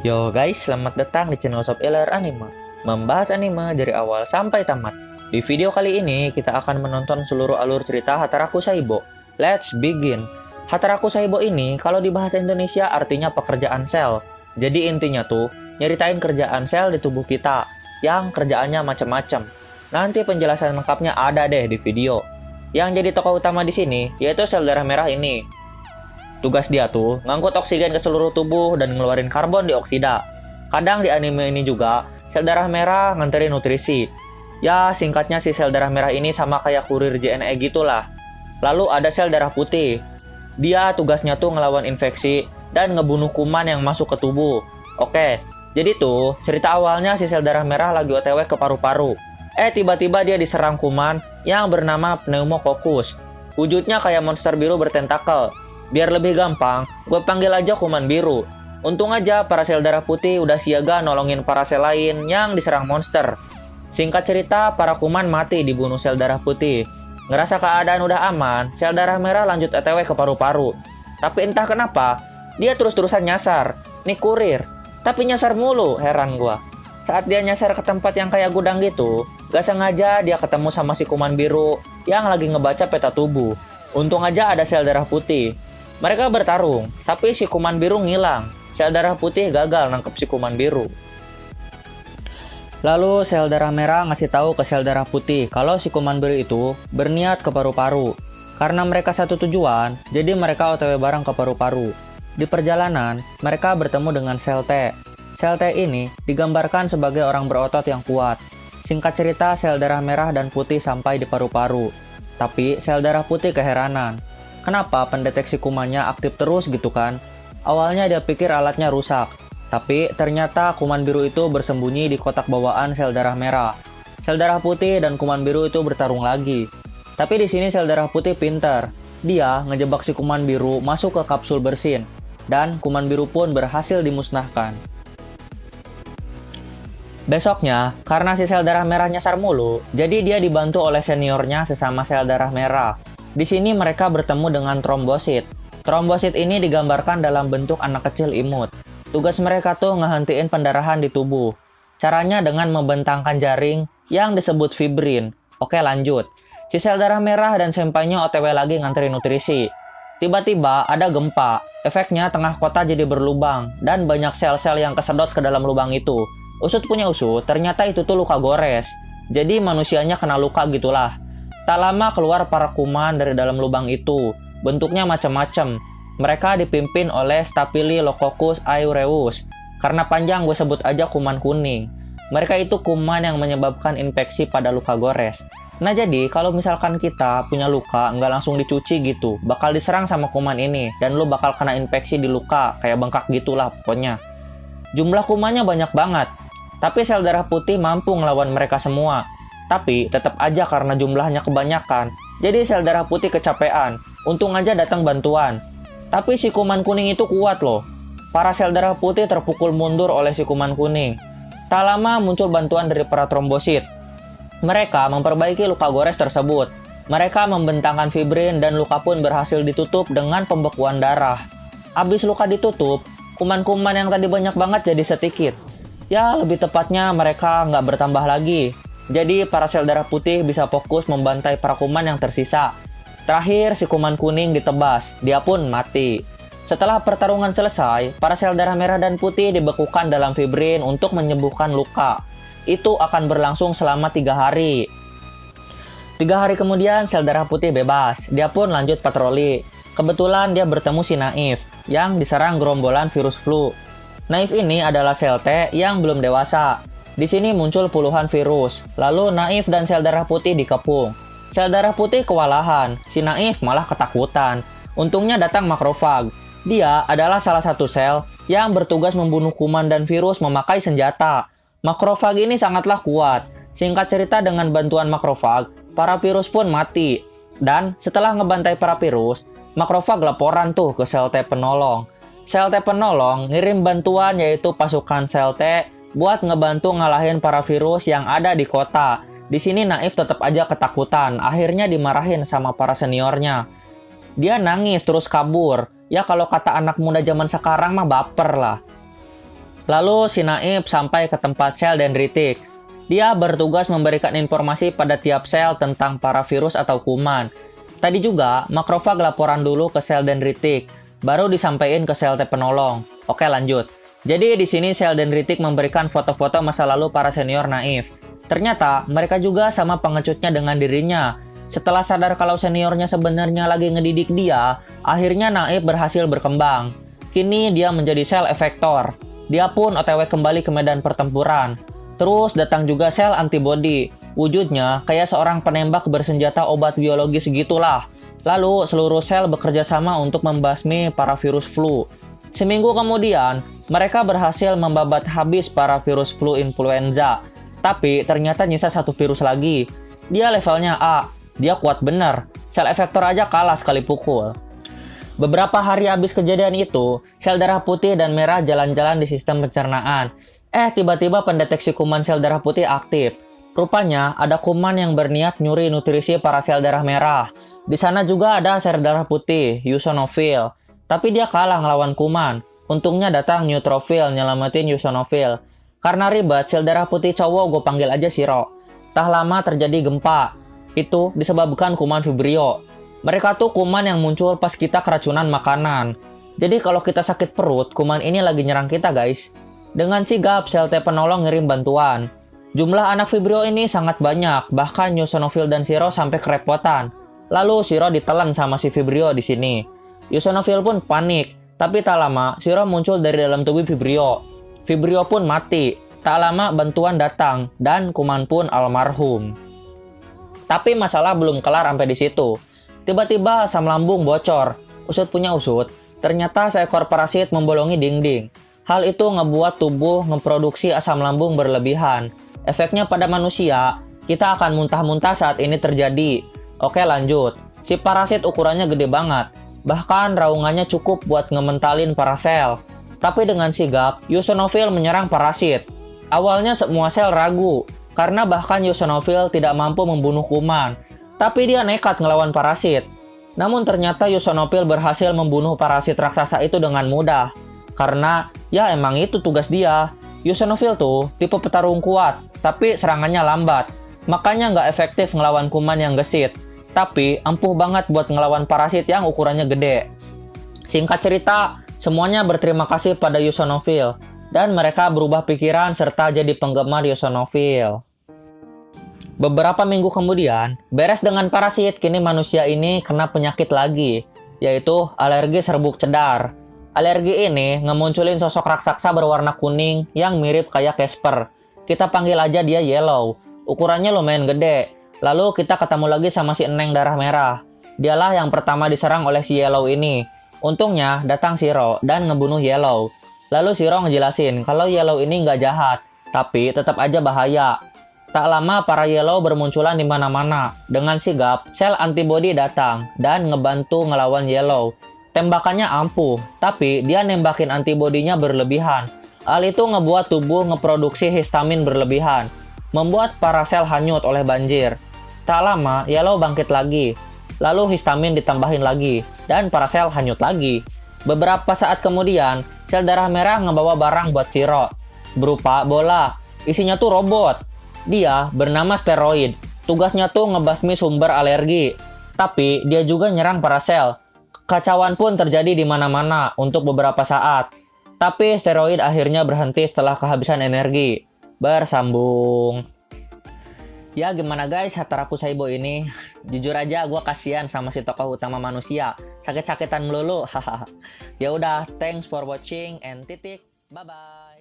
Yo guys, selamat datang di channel Sob LR Anime. Membahas anime dari awal sampai tamat. Di video kali ini, kita akan menonton seluruh alur cerita Hataraku Saibo. Let's begin. Hataraku Saibo ini, kalau di bahasa Indonesia artinya pekerjaan sel. Jadi intinya tuh, nyeritain kerjaan sel di tubuh kita, yang kerjaannya macam-macam. Nanti penjelasan lengkapnya ada deh di video. Yang jadi tokoh utama di sini, yaitu sel darah merah ini. Tugas dia tuh ngangkut oksigen ke seluruh tubuh dan ngeluarin karbon dioksida. Kadang di anime ini juga, sel darah merah nganterin nutrisi. Ya, singkatnya si sel darah merah ini sama kayak kurir JNE gitulah. Lalu ada sel darah putih. Dia tugasnya tuh ngelawan infeksi dan ngebunuh kuman yang masuk ke tubuh. Oke, jadi tuh cerita awalnya si sel darah merah lagi OTW ke paru-paru. Tiba-tiba dia diserang kuman yang bernama Pneumococcus. Wujudnya kayak monster biru bertentakel. Biar lebih gampang, gue panggil aja kuman biru. Untung aja para sel darah putih udah siaga nolongin para sel lain yang diserang monster. Singkat cerita, para kuman mati dibunuh sel darah putih. Ngerasa keadaan udah aman, sel darah merah lanjut ETW ke paru-paru. Tapi entah kenapa, dia terus-terusan nyasar. Nih kurir, tapi nyasar mulu, heran gua. Saat dia nyasar ke tempat yang kayak gudang gitu, gak sengaja dia ketemu sama si kuman biru yang lagi ngebaca peta tubuh. Untung aja ada sel darah putih. Mereka bertarung, tapi si kuman biru ngilang. Sel darah putih gagal nangkep si kuman biru. Lalu sel darah merah ngasih tahu ke sel darah putih kalau si kuman biru itu berniat ke paru-paru. Karena mereka satu tujuan, jadi mereka OTW bareng ke paru-paru. Di perjalanan, mereka bertemu dengan sel T. Sel T ini digambarkan sebagai orang berotot yang kuat. Singkat cerita, sel darah merah dan putih sampai di paru-paru. Tapi sel darah putih keheranan. Kenapa pendeteksi kumannya aktif terus gitu kan? Awalnya dia pikir alatnya rusak. Tapi ternyata kuman biru itu bersembunyi di kotak bawaan sel darah merah. Sel darah putih dan kuman biru itu bertarung lagi. Tapi di sini sel darah putih pintar. Dia ngejebak si kuman biru masuk ke kapsul bersin. Dan kuman biru pun berhasil dimusnahkan. Besoknya, karena si sel darah merah nyasar mulu, jadi dia dibantu oleh seniornya sesama sel darah merah. Di sini mereka bertemu dengan trombosit. Trombosit ini digambarkan dalam bentuk anak kecil imut. Tugas mereka tuh ngehentiin pendarahan di tubuh. Caranya dengan membentangkan jaring yang disebut fibrin. Oke, lanjut. Si sel darah merah dan sempainya OTW lagi nganterin nutrisi. Tiba-tiba ada gempa. Efeknya tengah kota jadi berlubang dan banyak sel-sel yang kesedot ke dalam lubang itu. Usut punya usut, ternyata itu tuh luka gores. Jadi manusianya kena luka gitulah. Tak lama keluar para kuman dari dalam lubang itu. Bentuknya macam-macam. Mereka dipimpin oleh Staphylococcus aureus. Karena panjang gue sebut aja kuman kuning. Mereka itu kuman yang menyebabkan infeksi pada luka gores. Nah jadi kalau misalkan kita punya luka nggak langsung dicuci gitu, bakal diserang sama kuman ini. Dan lu bakal kena infeksi di luka, kayak bengkak gitulah pokoknya. Jumlah kumannya banyak banget. Tapi sel darah putih mampu ngelawan mereka semua. Tapi tetap aja karena jumlahnya kebanyakan, jadi sel darah putih kecapean. Untung aja datang bantuan. Tapi si kuman kuning itu kuat loh. Para sel darah putih terpukul mundur oleh si kuman kuning. Tak lama muncul bantuan dari para trombosit. Mereka memperbaiki luka gores tersebut. Mereka membentangkan fibrin dan luka pun berhasil ditutup dengan pembekuan darah. Abis luka ditutup, kuman-kuman yang tadi banyak banget jadi sedikit. Ya, lebih tepatnya mereka nggak bertambah lagi. Jadi, para sel darah putih bisa fokus membantai para kuman yang tersisa. Terakhir, si kuman kuning ditebas. Dia pun mati. Setelah pertarungan selesai, para sel darah merah dan putih dibekukan dalam fibrin untuk menyembuhkan luka. Itu akan berlangsung selama 3 hari. 3 hari kemudian, sel darah putih bebas. Dia pun lanjut patroli. Kebetulan dia bertemu si Naif, yang diserang gerombolan virus flu. Naif ini adalah sel T yang belum dewasa. Di sini muncul puluhan virus. Lalu Naif dan sel darah putih dikepung. Sel darah putih kewalahan. Si Naif malah ketakutan. Untungnya datang makrofag. Dia adalah salah satu sel yang bertugas membunuh kuman dan virus memakai senjata. Makrofag ini sangatlah kuat. Singkat cerita, dengan bantuan makrofag, para virus pun mati. Dan setelah ngebantai para virus, makrofag laporan tuh ke sel T penolong. Sel T penolong ngirim bantuan yaitu pasukan sel T buat ngebantu ngalahin para virus yang ada di kota. Di sini Naif tetap aja ketakutan, akhirnya dimarahin sama para seniornya. Dia nangis terus kabur. Ya kalau kata anak muda zaman sekarang mah baper lah. Lalu si Naif sampai ke tempat sel dendritik. Dia bertugas memberikan informasi pada tiap sel tentang para virus atau kuman. Tadi juga makrofag laporan dulu ke sel dendritik, baru disampaikan ke sel T penolong. Oke, lanjut. Jadi di sini sel dendritik memberikan foto-foto masa lalu para senior Naif. Ternyata mereka juga sama pengecutnya dengan dirinya. Setelah sadar kalau seniornya sebenarnya lagi ngedidik dia, akhirnya Naif berhasil berkembang. Kini dia menjadi sel efektor. Dia pun OTW kembali ke medan pertempuran. Terus datang juga sel antibody. Wujudnya kayak seorang penembak bersenjata obat biologis gitulah. Lalu seluruh sel bekerja sama untuk membasmi para virus flu. Seminggu kemudian, mereka berhasil membabat habis para virus flu influenza. Tapi ternyata nyisa satu virus lagi. Dia levelnya A. Dia kuat bener. Sel efektor aja kalah sekali pukul. Beberapa hari habis kejadian itu, sel darah putih dan merah jalan-jalan di sistem pencernaan. Tiba-tiba pendeteksi kuman sel darah putih aktif. Rupanya ada kuman yang berniat nyuri nutrisi para sel darah merah. Di sana juga ada sel darah putih, eosinophil. Tapi dia kalah ngelawan kuman. Untungnya datang neutrophil nyelamatin eosinophil. Karena ribet, sel darah putih cowok gue panggil aja Shiro. Tak lama terjadi gempa. Itu disebabkan kuman Vibrio. Mereka tuh kuman yang muncul pas kita keracunan makanan. Jadi kalau kita sakit perut, kuman ini lagi nyerang kita guys. Dengan sigap, sel T penolong ngirim bantuan. Jumlah anak Vibrio ini sangat banyak, bahkan eosinophil dan Shiro sampai kerepotan. Lalu Shiro ditelan sama si Vibrio di sini. Eosinophil pun panik, tapi tak lama Shiro muncul dari dalam tubuh Vibrio. Vibrio pun mati. Tak lama bantuan datang, dan kuman pun almarhum. Tapi masalah belum kelar sampai di situ. Tiba-tiba asam lambung bocor. Usut punya usut, ternyata seekor parasit membolongi dinding. Hal itu ngebuat tubuh ngeproduksi asam lambung berlebihan. Efeknya pada manusia, kita akan muntah-muntah saat ini terjadi. Oke, lanjut. Si parasit ukurannya gede banget. Bahkan raungannya cukup buat ngementalin para sel. Tapi dengan sigap, eosinophil menyerang parasit. Awalnya semua sel ragu, karena bahkan eosinophil tidak mampu membunuh kuman. Tapi dia nekat ngelawan parasit. Namun ternyata eosinophil berhasil membunuh parasit raksasa itu dengan mudah. Karena ya emang itu tugas dia. Eosinophil tuh tipe petarung kuat, tapi serangannya lambat. Makanya nggak efektif ngelawan kuman yang gesit. Tapi ampuh banget buat ngelawan parasit yang ukurannya gede. Singkat cerita, semuanya berterima kasih pada eosinophil. Dan mereka berubah pikiran serta jadi penggemar eosinophil. Beberapa minggu kemudian, beres dengan parasit, kini manusia ini kena penyakit lagi, yaitu alergi serbuk cedar. Alergi ini ngemunculin sosok raksasa berwarna kuning yang mirip kayak Casper. Kita panggil aja dia Yellow. Ukurannya lumayan gede. Lalu kita ketemu lagi sama si Eneng darah merah. Dialah yang pertama diserang oleh si Yellow ini. Untungnya datang Shiro dan ngebunuh Yellow. Lalu Shiro ngejelasin kalau Yellow ini nggak jahat, tapi tetap aja bahaya. Tak lama para Yellow bermunculan di mana-mana. Dengan sigap, sel antibody datang dan ngebantu ngelawan Yellow. Tembakannya ampuh, tapi dia nembakin antibodinya berlebihan. Hal itu ngebuat tubuh ngeproduksi histamin berlebihan, membuat para sel hanyut oleh banjir. Tak lama, Yellow bangkit lagi. Lalu histamin ditambahin lagi, dan para sel hanyut lagi. Beberapa saat kemudian, sel darah merah ngebawa barang buat Shiro. Berupa bola. Isinya tuh robot. Dia bernama steroid. Tugasnya tuh ngebasmi sumber alergi. Tapi dia juga nyerang para sel. Kekacauan pun terjadi di mana-mana untuk beberapa saat. Tapi steroid akhirnya berhenti setelah kehabisan energi. Bersambung. Ya gimana guys, Hataraku Saibo ini? Jujur aja gue kasihan sama si tokoh utama manusia. Sakit-sakitan melulu. Ya udah, thanks for watching and titik. Bye bye.